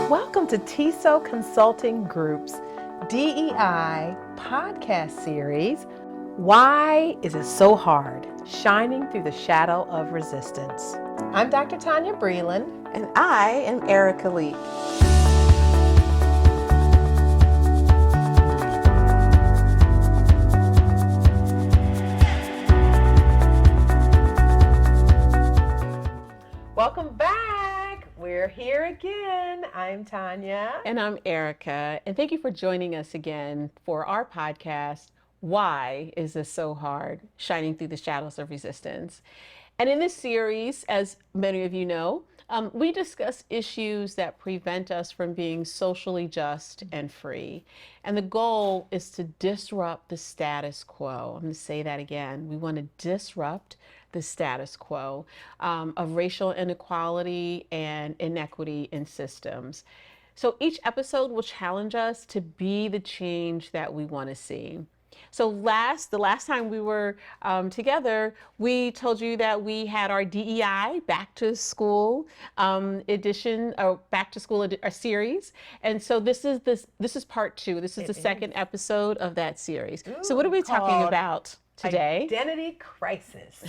Welcome to TESO Consulting Group's DEI podcast series, Why Is It So Hard? Shining Through the Shadow of Resistance. I'm Dr. Tonya Breland. And I am Erika. Welcome back. We're here again. I'm Tonya. And I'm Erika. And thank you for joining us again for our podcast, Why Is This So Hard? Shining Through the Shadows of Resistance. And in this series, as many of you know, we discuss issues that prevent us from being socially just and free. And the goal is to disrupt the status quo. I'm going to say that again. We want to disrupt the status quo of racial inequality and inequity in systems. So each episode will challenge us to be the change that we want to see. So the last time we were together, we told you that we had our DEI back to school edition, or back to school series, and so this is part two. This is the second episode of that series. So what are we talking about today? Identity crisis.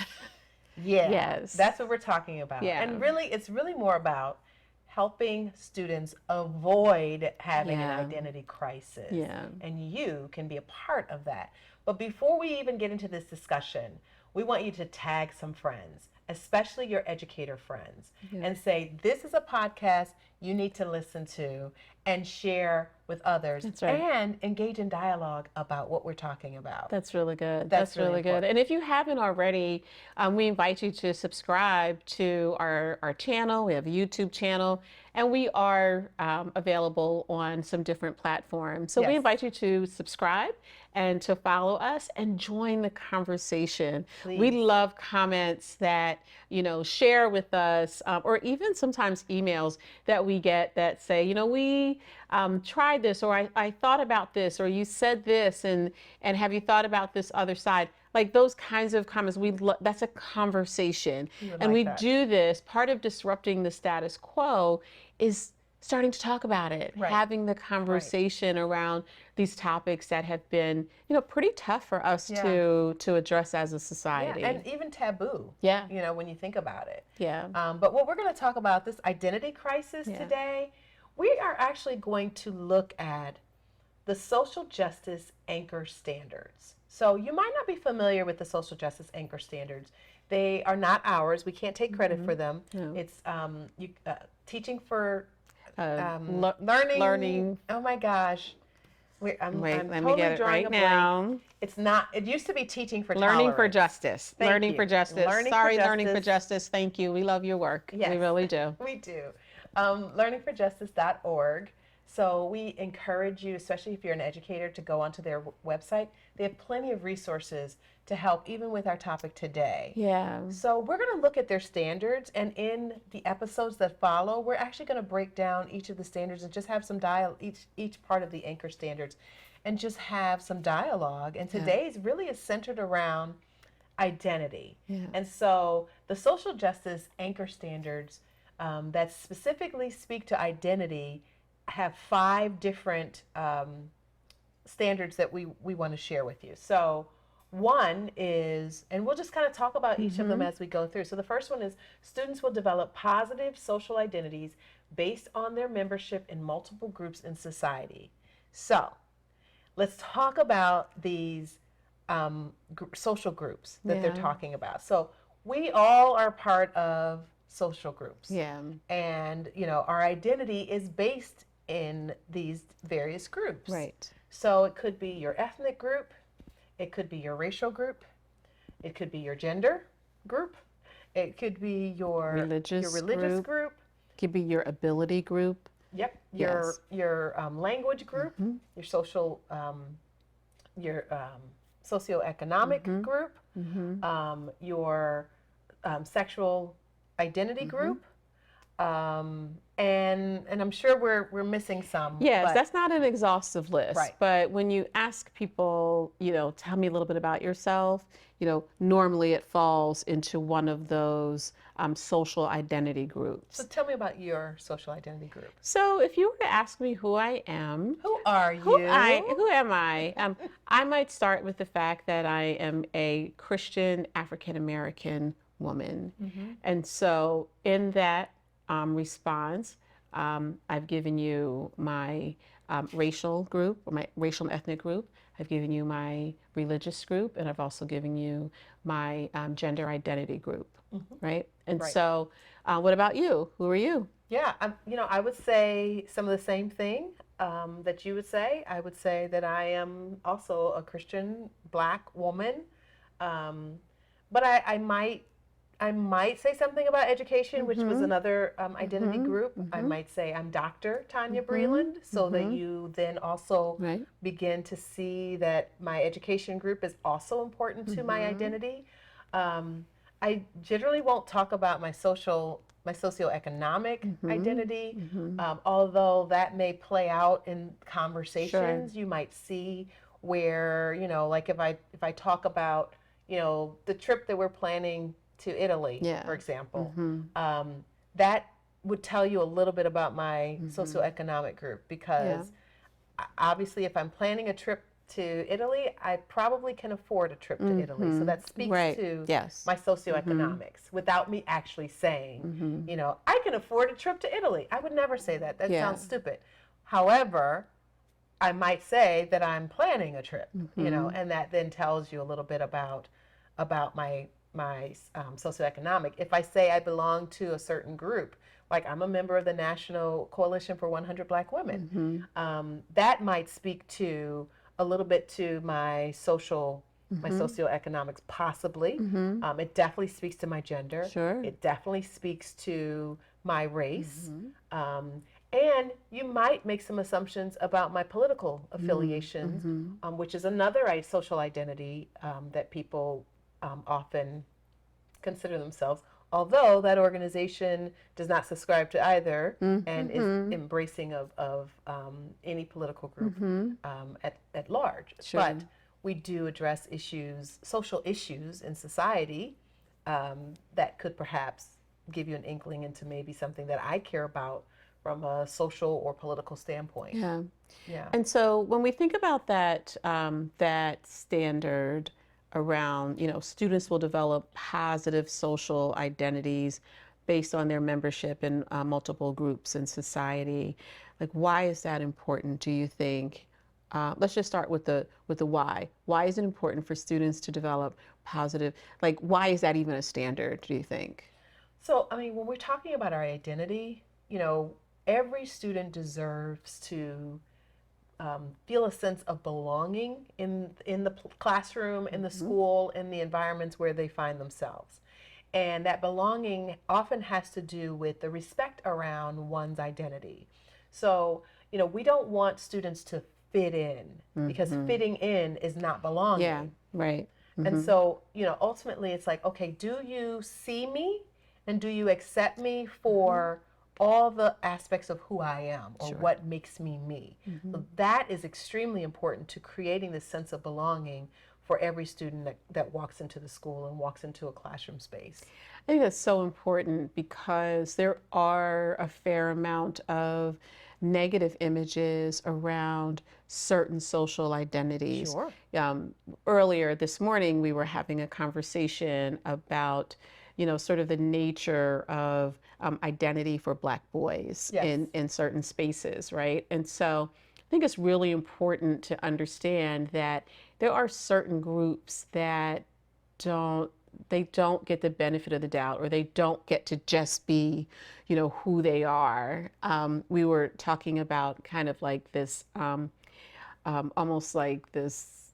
Yeah, yes, that's what we're talking about. Yeah. And really, it's really more about helping students avoid having an identity crisis. Yeah. And you can be a part of that. But before we even get into this discussion, we want you to tag some friends, especially your educator friends, and say, this is a podcast you need to listen to and share with others. That's right. And engage in dialogue about what we're talking about. That's really good. That's really really good. And if you haven't already, we invite you to subscribe to our channel. We have a YouTube channel, and we are available on some different platforms. So we invite you to subscribe and to follow us and join the conversation. Please. We love comments that, share with us, or even sometimes emails that we get that say, we tried this, or I thought about this, or you said this, and have you thought about this other side? Like those kinds of comments, that's a conversation. And we do this, part of disrupting the status quo is starting to talk about it, having the conversation around these topics that have been, pretty tough for us to address as a society. Yeah, and even taboo. Yeah. When you think about it. Yeah. But what we're going to talk about, this identity crisis today, we are actually going to look at the social justice anchor standards. So you might not be familiar with the social justice anchor standards. They are not ours. We can't take credit for them. No. It's teaching for learning. Oh my gosh. I'm let totally me get it drawing right a blank. now. It's not, it used to be teaching for Learning tolerance. for justice. Learning for justice. Learning for justice. Thank you. We love your work. Yes. We really do. We do. Learningforjustice.org. So we encourage you, especially if you're an educator, to go onto their website. They have plenty of resources to help, even with our topic today. Yeah. So we're going to look at their standards, and in the episodes that follow, we're actually going to break down each of the standards and just have some each part of the anchor standards, and just have some dialogue. And today's really is centered around identity. Yeah. And so the social justice anchor standards that specifically speak to identity have 5 different standards that we want to share with you. So one is, and we'll just kind of talk about each of them as we go through. So the first one is, students will develop positive social identities based on their membership in multiple groups in society. So let's talk about these social groups that they're talking about. So we all are part of social groups. Yeah. And, our identity is based in these various groups. Right. So it could be your ethnic group, it could be your racial group, it could be your gender group, it could be your religious group. It could be your ability group. Yep. Your language group, your social, your socioeconomic group, your sexual identity group, And I'm sure we're missing some. Yes, But that's not an exhaustive list, right. but when you ask people, tell me a little bit about yourself, normally it falls into one of those social identity So groups. tell me about your social identity group. So if you were to ask me who I am, Who are you? who am I? I might start with the fact that I am a Christian African American woman. Mm-hmm. And so in that response, I've given you my racial group, or my racial and ethnic group. I've given you my religious group, and I've also given you my gender identity group, Mm-hmm. right? And Right. so, what about you? Who are you? Yeah, I would say some of the same thing that you would say. I would say that I am also a Christian Black woman, um, but I might say something about education, which was Mm-hmm. another identity Mm-hmm. group. I Mm-hmm. might say I'm Dr. Tonya Mm-hmm. Breland, so that Mm-hmm. you then also Right. begin to see that my education group is also important to my Mm-hmm. identity. Um, I generally won't talk about my socioeconomic Mm-hmm. identity, Mm-hmm. although that may play out in Sure. conversations. You might see where, like if I talk about, the trip that we're planning to Italy, Yeah. for example, Mm-hmm. that would tell you a little bit about my Mm-hmm. socioeconomic group, Yeah. because obviously if I'm planning a trip to Italy, I probably can afford a trip to Italy. So Mm-hmm. that speaks Right. to Yes. my Mm-hmm. socioeconomics without me actually saying, Mm-hmm. I can afford a trip to Italy. I would never say that. That Yeah. sounds stupid. However, I might say that I'm planning a trip, Mm-hmm. and that then tells you a little bit about my socioeconomic. If I say I belong to a certain group, like I'm a member of the National Coalition for 100 Black Women, Mm-hmm. that might speak to a little bit to my Mm-hmm. socioeconomics, possibly. Mm-hmm. It definitely speaks to my gender. Sure. It definitely speaks to my race. Mm-hmm. And you might make some assumptions about my political affiliations, Mm-hmm. which is another social identity that people often consider themselves, although that organization does not subscribe to either and is Mm-hmm. embracing of any political group Mm-hmm. at large. Sure. But we do address social issues in society, that could perhaps give you an inkling into maybe something that I care about from a social or political standpoint. Yeah. Yeah. And so when we think about that standard around, students will develop positive social identities based on their membership in multiple groups in society. Like, why is that important, do you think? Let's just start with the why. Why is it important for students to develop positive? Like, why is that even a standard, do you think? So, I mean, when we're talking about our identity, every student deserves to feel a sense of belonging in the classroom, in the Mm-hmm. school, in the environments where they find themselves. And that belonging often has to do with the respect around one's identity. So, we don't want students to fit in, because Mm-hmm. fitting in is not Yeah, belonging. right. And Mm-hmm. so, ultimately it's like, okay, do you see me and do you accept me for all the aspects of who I am, or Sure. what makes me me? Mm-hmm. So that is extremely important to creating this sense of belonging for every student that walks into the school and walks into a classroom space. I think that's so important because there are a fair amount of negative images around certain social identities. Sure. Um, Earlier this morning, we were having a conversation about, sort of the nature of identity for Black boys Yes. in certain spaces, right? And so I think it's really important to understand that there are certain groups that don't they don't get the benefit of the doubt, or they don't get to just be, who they are. We were talking about kind of like this, almost like this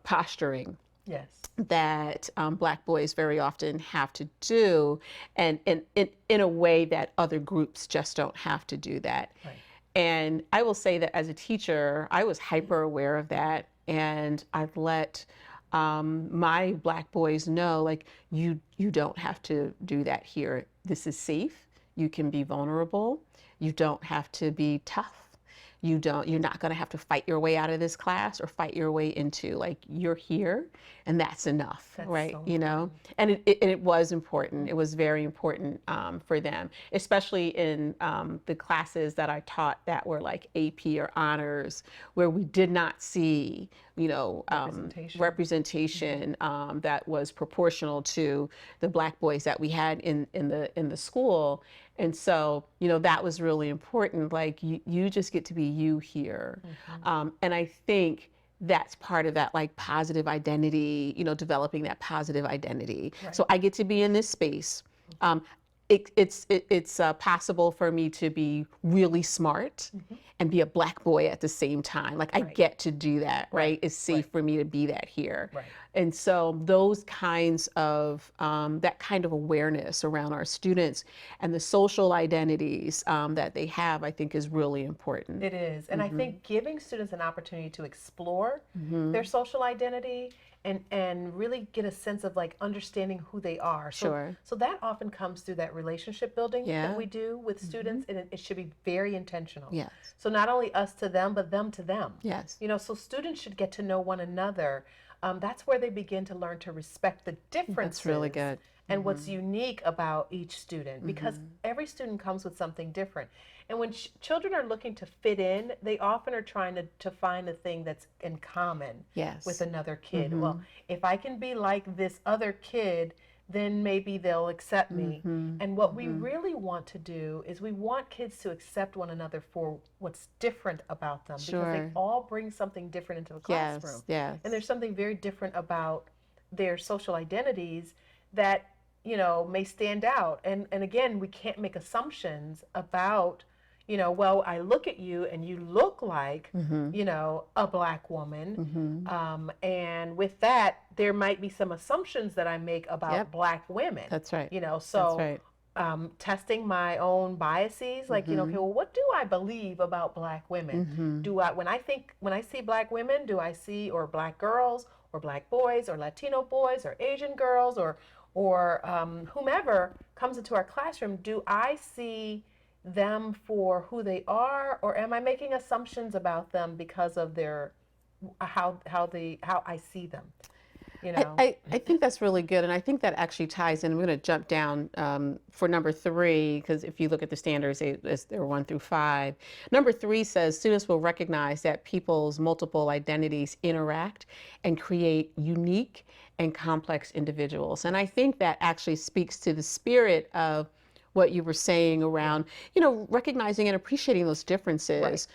posturing Yes. that Black boys very often have to do, and in a way that other groups just don't have to do that. Right. And I will say that as a teacher, I was hyper aware of that, and I've let my Black boys know, like, you don't have to do that here. This is safe. You can be vulnerable. You don't have to be tough. You're not going to have to fight your way out of this class or fight your way into, like, you're here and that's enough. That's right? so You know, and it was important. It was very important for them, especially in the classes that I taught that were like AP or honors, where we did not see, representation that was proportional to the Black boys that we had in the school. And so, that was really important. Like, you just get to be you here. And I think that's part of that, like, positive identity, developing that positive identity. Right. So I get to be in this space. It's possible for me to be really smart and be a Black boy at the same time. Like, I get to do that, right? It's safe for me to be that here. Right. And so those kinds of, that kind of awareness around our students and the social identities that they have, I think is really important. It is. And I think giving students an opportunity to explore their social identity and really get a sense of, like, understanding who they are. So that often comes through that relationship building that we do with students, and it should be very intentional. Yes. So not only us to them, but them to them. Yes. So students should get to know one another. That's where they begin to learn to respect the differences. That's really good. And what's unique about each student, because every student comes with something different. And when children are looking to fit in, they often are trying to find the thing that's in common with another kid. Well, if I can be like this other kid, then maybe they'll accept me. And what we really want to do is we want kids to accept one another for what's different about them, because they all bring something different into the classroom. Yes. And there's something very different about their social identities that may stand out. And again, we can't make assumptions about, well, I look at you and you look like, a Black woman. And with that, there might be some assumptions that I make about Black women. That's right. So That's right. Testing my own biases, like, okay, well, what do I believe about Black women? Do I, when I see Black women, do I see, or Black girls, or Black boys, or Latino boys, or Asian girls, or whomever comes into our classroom, do I see them for who they are, or am I making assumptions about them because of their how I see them? I think that's really good, and I think that actually ties in. I'm going to jump down for number 3, because if you look at the standards, they're 1 through 5. Number 3 says students will recognize that people's multiple identities interact and create unique and complex individuals. And I think that actually speaks to the spirit of what you were saying around, recognizing and appreciating those differences,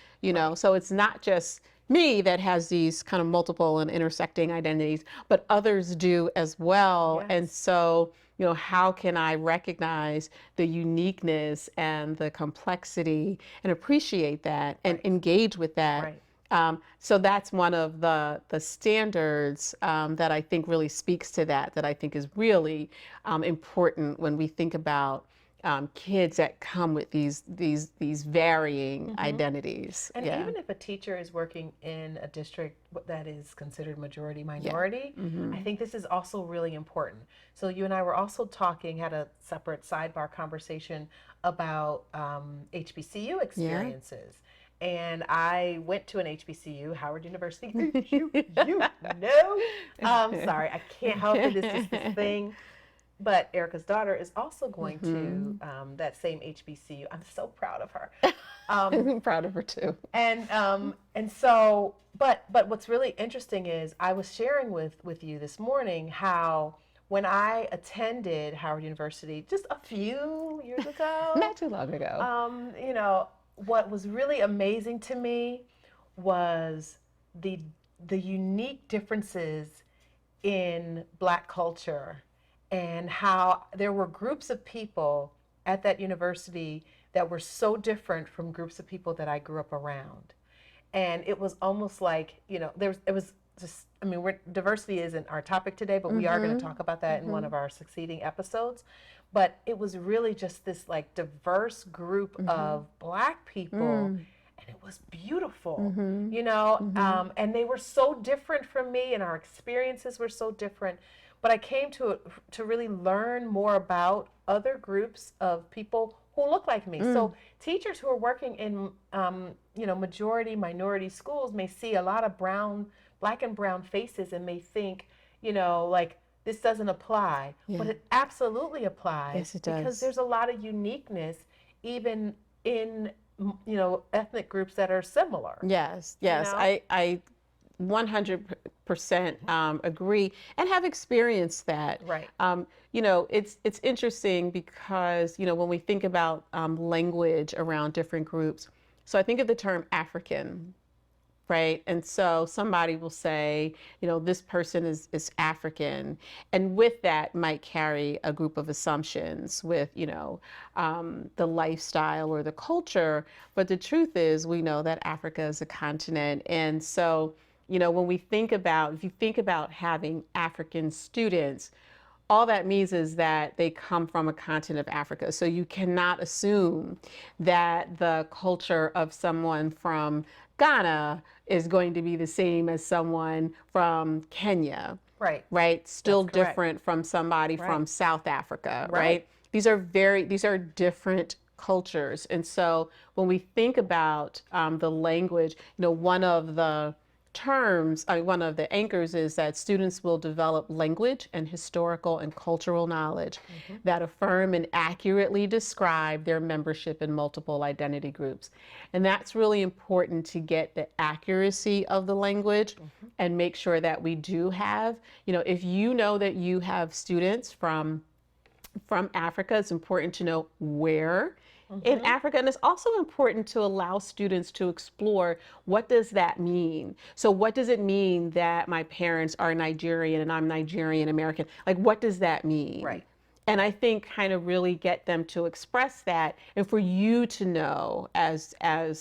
so it's not just me that has these kind of multiple and intersecting identities, but others do as well. And so, how can I recognize the uniqueness and the complexity and appreciate that and engage with that? So that's one of the standards that I think really speaks to that I think is really important when we think about kids that come with these varying identities. And even if a teacher is working in a district that is considered majority minority, I think this is also really important. So you and I were also had a separate sidebar conversation about HBCU experiences. And I went to an HBCU, Howard University. Sorry, I can't help it. It's just this thing. But Erika's daughter is also going to that same HBCU. I'm so proud of her. I'm proud of her too. And so, but what's really interesting is I was sharing with you this morning how when I attended Howard University just a few years ago, not too long ago, what was really amazing to me was the unique differences in Black culture, and how there were groups of people at that university that were so different from groups of people that I grew up around. And it was almost like, diversity isn't our topic today, but we are going to talk about that in one of our succeeding episodes. But it was really just this, like, diverse group of Black people, and it was beautiful, and they were so different from me, and our experiences were so different. But I came to really learn more about other groups of people who look like me. So teachers who are working in, majority minority schools may see a lot of black and brown faces and may think, like this doesn't apply, but it absolutely applies. Yes, it because does. there's a lot of uniqueness even in, ethnic groups that are similar. Yes, yes. know? I 100% agree and have experienced that. Right. It's interesting because, when we think about language around different groups, so I think of the term African, right? And so somebody will say, this person is African. And with that might carry a group of assumptions with, the lifestyle or the culture. But the truth is, we know that Africa is a continent. And so, when we think about, if you think about having African students, all that means is that they come from a continent of Africa. So you cannot assume that the culture of someone from Ghana is going to be the same as someone from Kenya. Right. Right? Still That's correct. different from somebody Right. from South Africa, Right. right? These are different cultures. And so when we think about the language, one of the one of the anchors is that students will develop language and historical and cultural knowledge that affirm and accurately describe their membership in multiple identity groups. And that's really important to get the accuracy of the language and make sure that we do have, if you know that you have students from Africa, it's important to know where in Africa. And it's also important to allow students to explore, what does that mean? So what does it mean that my parents are Nigerian and I'm Nigerian American? Like, what does that mean? Right. And I think kind of really get them to express that, and for you to know as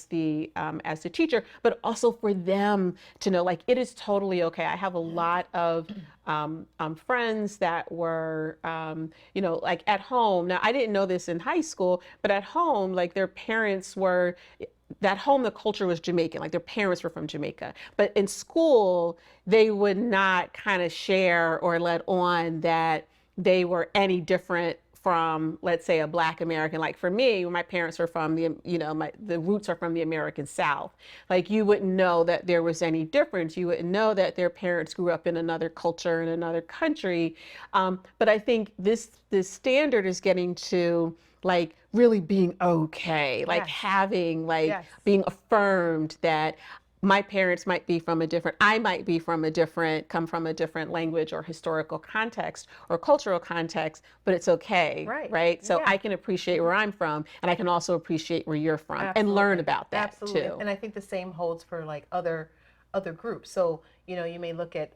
the teacher, but also for them to know, like, it is totally okay. I have a lot of friends that were, like at home. Now, I didn't know this in high school, but at home, like their parents were, that home, the culture was Jamaican, like their parents were from Jamaica. But in school, they would not kind of share or let on that they were any different from, let's say, a Black American. Like for me, my parents are from the roots are from the American South. Like, you wouldn't know that there was any difference. You wouldn't know that their parents grew up in another culture in another country. But I think this standard is getting to, like, really being okay, like having, like, being affirmed that my parents might be from I might be from come from a different language or historical context or cultural context, but it's okay, right? So I can appreciate where I'm from, and I can also appreciate where you're from and learn about that too. And I think the same holds for like other groups. So, you may look at,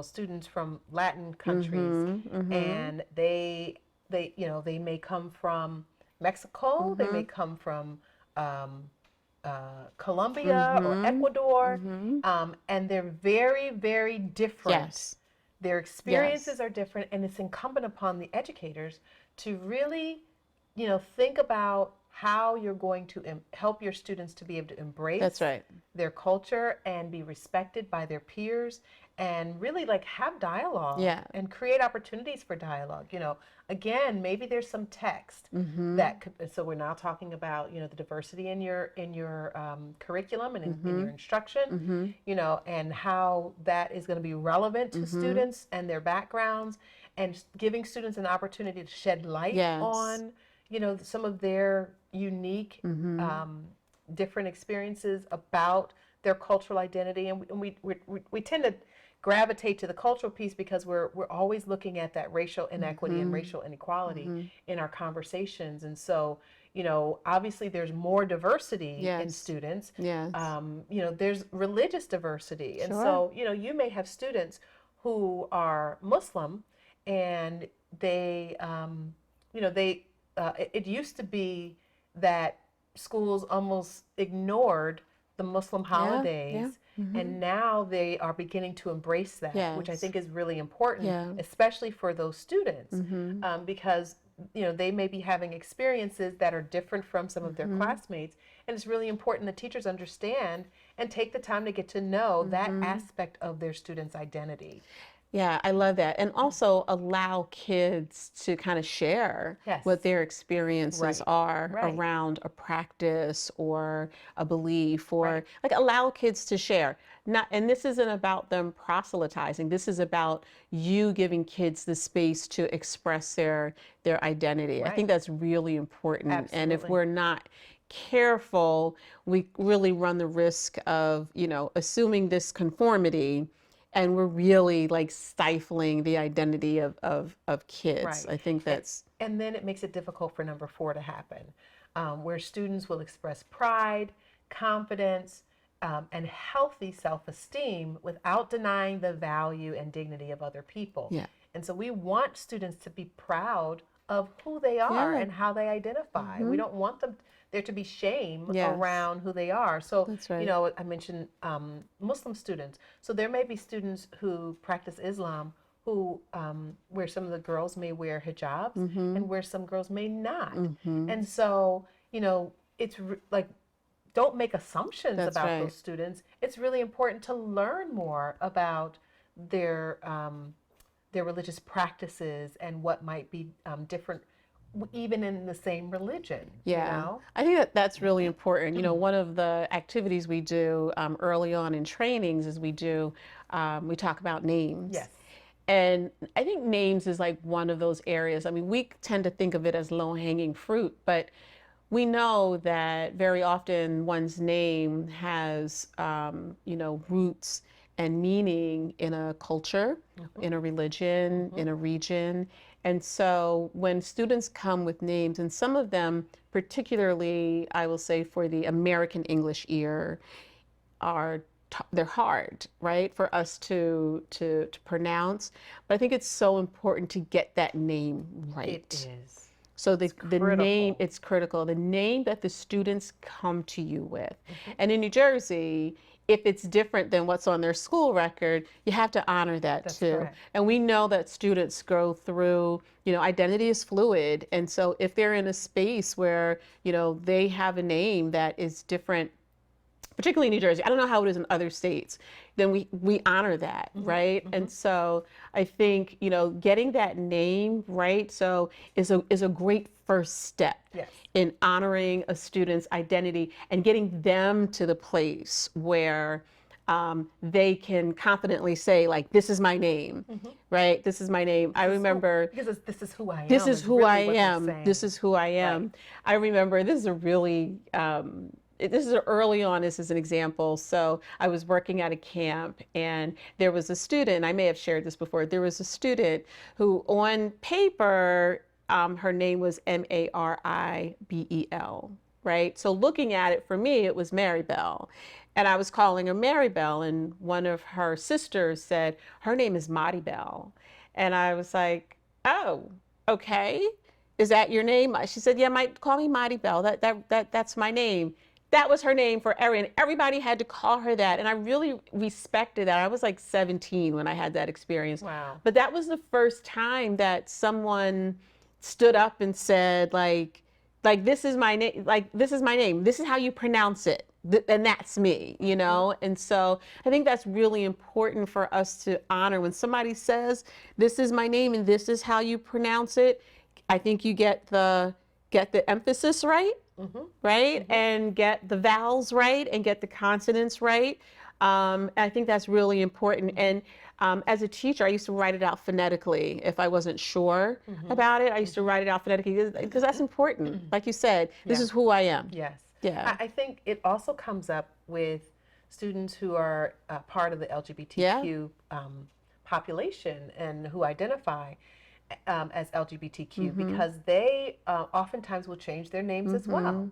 students from Latin countries, and they may come from Mexico, they may come from, Colombia or Ecuador, and they're very, very different. Yes. Their experiences are different, and it's incumbent upon the educators to really, think about how you're going to help your students to be able to embrace their culture and be respected by their peers, and really, like, have dialogue and create opportunities for dialogue. Again, maybe there's some text that could, so we're now talking about, the diversity in your curriculum and in your instruction, and how that is going to be relevant to students and their backgrounds, and giving students an opportunity to shed light on, some of their unique, different experiences about their cultural identity. And we tend to gravitate to the cultural piece because we're always looking at that racial inequity and racial inequality in our conversations. And so, obviously there's more diversity in students. There's religious diversity. And so, you may have students who are Muslim, and they, it used to be that schools almost ignored the Muslim holidays. And now they are beginning to embrace that, which I think is really important, especially for those students, because they may be having experiences that are different from some of their classmates, and it's really important that teachers understand and take the time to get to know that aspect of their students' identity. Yeah, I love that. And also allow kids to kind of share Yes. what their experiences Right. are Right. around a practice or a belief, or Right. like allow kids to share. Not, and this isn't about them proselytizing. This is about you giving kids the space to express their identity. I think Right. that's really important. And if Absolutely. we're not careful, we really run the risk of, assuming this conformity, and we're really like stifling the identity of kids. Right. I think And, that's, and then it makes it difficult for number 4 to happen, where students will express pride, confidence, and healthy self esteem without denying the value and dignity of other people. yeah. And so we want students to be proud of who they are Yeah. and how they identify. We don't want them there to be shame Yes, around who they are. So, that's right. I mentioned Muslim students. So there may be students who practice Islam who where some of the girls may wear hijabs and where some girls may not. And so, it's like don't make assumptions That's about right. those students. It's really important to learn more about their their religious practices and what might be different, even in the same religion. Yeah, I think that that's really important. One of the activities we do early on in trainings is we talk about names. Yes. And I think names is like one of those areas. I mean, we tend to think of it as low-hanging fruit, but we know that very often one's name has, roots and meaning in a culture, in a religion, in a region. And so when students come with names, and some of them, particularly, I will say for the American English ear, are they're hard, right, for us to pronounce. But I think it's so important to get that name right. It is. So the name, Critical. it's critical. The name that the students come to you with. And in New Jersey, if it's different than what's on their school record, you have to honor that That's too. correct. And we know that students go through, identity is fluid. And so if they're in a space where, they have a name that is different, particularly in New Jersey, I don't know how it is in other states, then we honor that, right? And so I think, getting that name right is a great first step Yes. in honoring a student's identity and getting them to the place where they can confidently say, like, this is my name, right? This is my name. I remember Because this is who I am. this is who I really what they're am. saying. This is who I am. Right. I remember this is a really this is early on. This is an example. So I was working at a camp, and there was a student. I may have shared this before. There was a student who, on paper, her name was Maribel, right? So looking at it, for me, it was Maribel. And I was calling her Maribel, and one of her sisters said, her name is Maribel. And I was like, oh, okay. Is that your name? She said, yeah, call me Maribel. That's my name. That was her name for and everybody had to call her that. And I really respected that. I was like 17 when I had that experience. Wow. But that was the first time that someone stood up and said, like this is my name, like this is my name. This is how you pronounce it. And that's me, And so I think that's really important for us to honor when somebody says, this is my name and this is how you pronounce it. I think you get the emphasis right. Right? And get the vowels right and get the consonants right. I think that's really important. And as a teacher, I used to write it out phonetically if I wasn't sure about it. I used to write it out phonetically because that's important. Like you said, this is who I am. Yes. Yeah. I think it also comes up with students who are part of the LGBTQ population and who identify as LGBTQ because they oftentimes will change their names as well.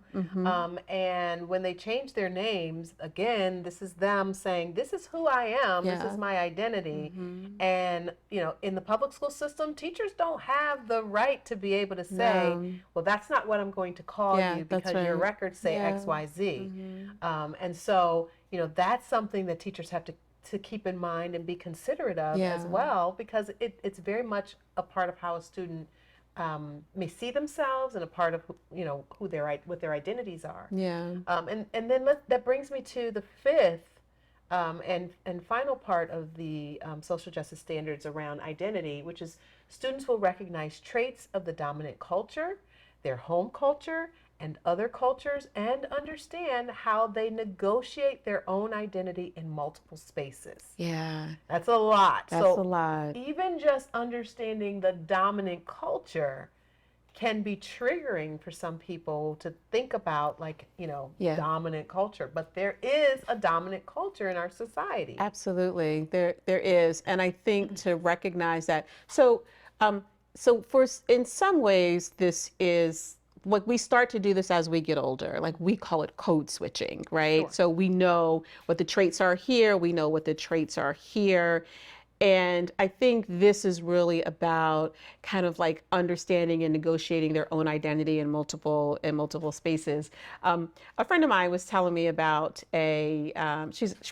And when they change their names, again, this is them saying, this is who I am, this is my identity. And, in the public school system, teachers don't have the right to be able to say, well, that's not what I'm going to call you because your records say X, Y, Z. And so, that's something that teachers have to keep in mind and be considerate of as well, because it's very much a part of how a student may see themselves and a part of what their identities are. Yeah. And then that brings me to the fifth And final part of the social justice standards around identity, which is students will recognize traits of the dominant culture, their home culture, and other cultures, and understand how they negotiate their own identity in multiple spaces. Yeah, That's a lot. that's a So lot. even just understanding the dominant culture can be triggering for some people to think about, like, Yeah, dominant culture. But there is a dominant culture in our society. absolutely. There is, and I think to recognize that. Um, so in some ways, this is like we start to do this as we get older. Like we call it code switching, right? Sure. So we know what the traits are here. We know what the traits are here. And I think this is really about kind of like understanding and negotiating their own identity in multiple spaces. A friend of mine was telling me about she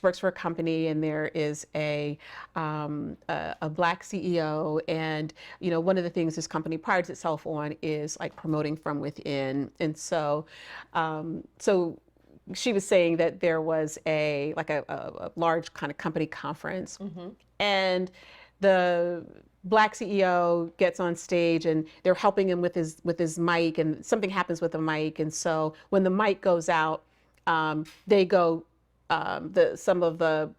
works for a company, and there is a black CEO, and one of the things this company prides itself on is like promoting from within, and so she was saying that there was a large kind of company conference, and the black CEO gets on stage, and they're helping him with his mic, and something happens with the mic, and so when the mic goes out, they go some of the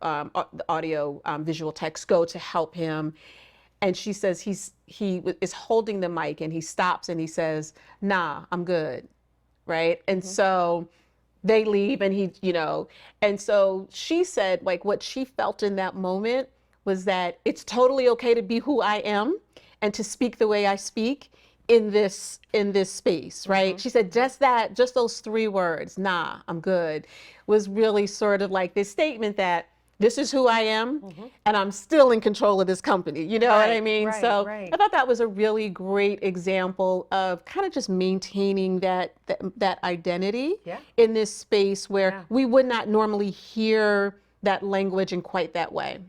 audio visual text go to help him, and she says he is holding the mic, and he stops and he says, "Nah, I'm good," right? And so they leave, and and so she said, like, what she felt in that moment was that it's totally okay to be who I am and to speak the way I speak in this space, right? She said just those three words, "Nah, I'm good," was really sort of like this statement that this is who I am, and I'm still in control of this company. You know what I mean? So I thought that was a really great example of kind of just maintaining that identity in this space where we would not normally hear that language in quite that way.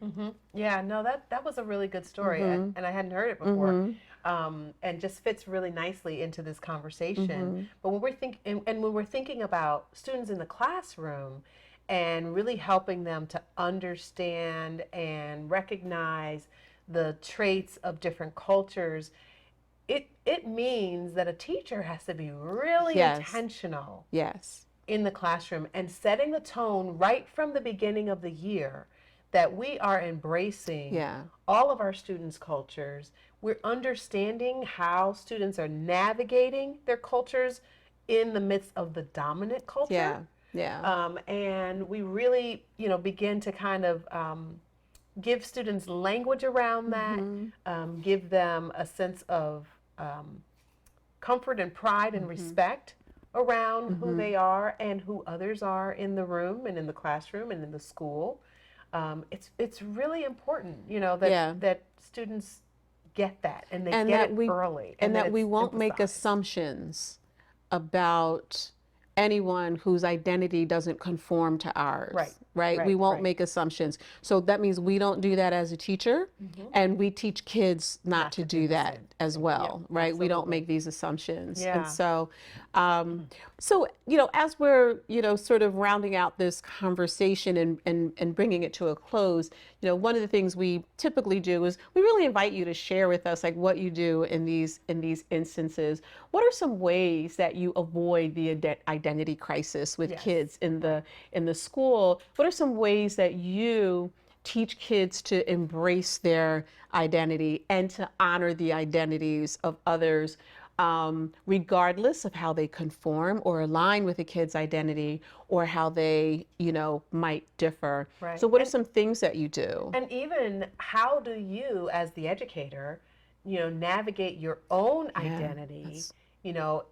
Yeah, no, that was a really good story, and I hadn't heard it before, and just fits really nicely into this conversation. But when we're thinking about students in the classroom, and really helping them to understand and recognize the traits of different cultures, it means that a teacher has to be really intentional in the classroom and setting the tone right from the beginning of the year that we are embracing all of our students' cultures. We're understanding how students are navigating their cultures in the midst of the dominant culture. And we really, begin to kind of give students language around that, give them a sense of comfort and pride and respect around who they are and who others are in the room and in the classroom and in the school. It's really important, that students get that, and they get it early, and that we won't make assumptions about anyone whose identity doesn't conform to ours. Right? We won't make assumptions. So that means we don't do that as a teacher, and we teach kids not to do that as well, right? Absolutely. We don't make these assumptions. And so, as we're, sort of rounding out this conversation and bringing it to a close, one of the things we typically do is we really invite you to share with us, like, what you do in these instances. What are some ways that you avoid the identity crisis with kids in the school? What are some ways that you teach kids to embrace their identity and to honor the identities of others, regardless of how they conform or align with a kid's identity or how they, might differ? So what are some things that you do? And even how do you, as the educator, navigate your own identity,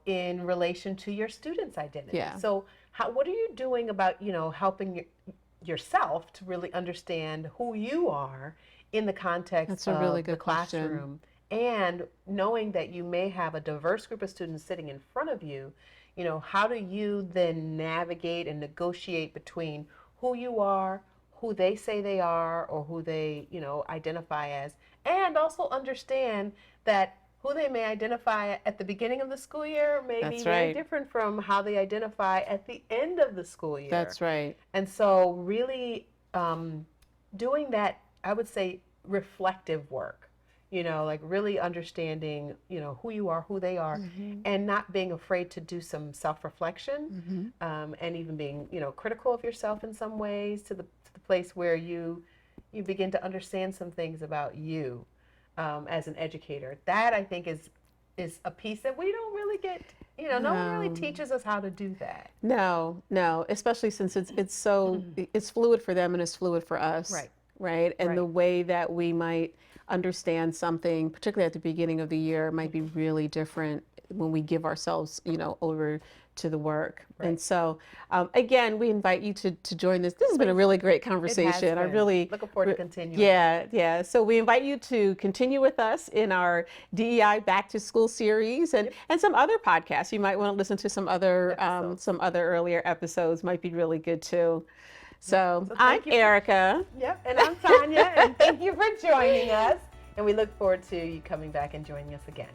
in relation to your students' identity? So what are you doing about, helping yourself to really understand who you are in the context of the classroom, and knowing that you may have a diverse group of students sitting in front of you? How do you then navigate and negotiate between who you are, who they say they are, or who they, identify as, and also understand that who they may identify at the beginning of the school year may be very different from how they identify at the end of the school year. That's right. And so really doing that, I would say, reflective work, like really understanding, who you are, who they are, and not being afraid to do some self-reflection, and even being, critical of yourself in some ways to the place where you begin to understand some things about you, as an educator. That I think is a piece that we don't really get. No one really teaches us how to do that. No, especially since it's so it's fluid for them and it's fluid for us. Right. And the way that we might understand something, particularly at the beginning of the year, might be really different when we give ourselves, over to the work. And so, again, we invite you to join this. This has been a really great conversation. I really looking forward to continuing. Yeah. So we invite you to continue with us in our DEI Back to School series and some other podcasts. You might want to listen to some other earlier episodes. Might be really good too. So I'm Erika. And I'm Tonya, and thank you for joining us. And we look forward to you coming back and joining us again.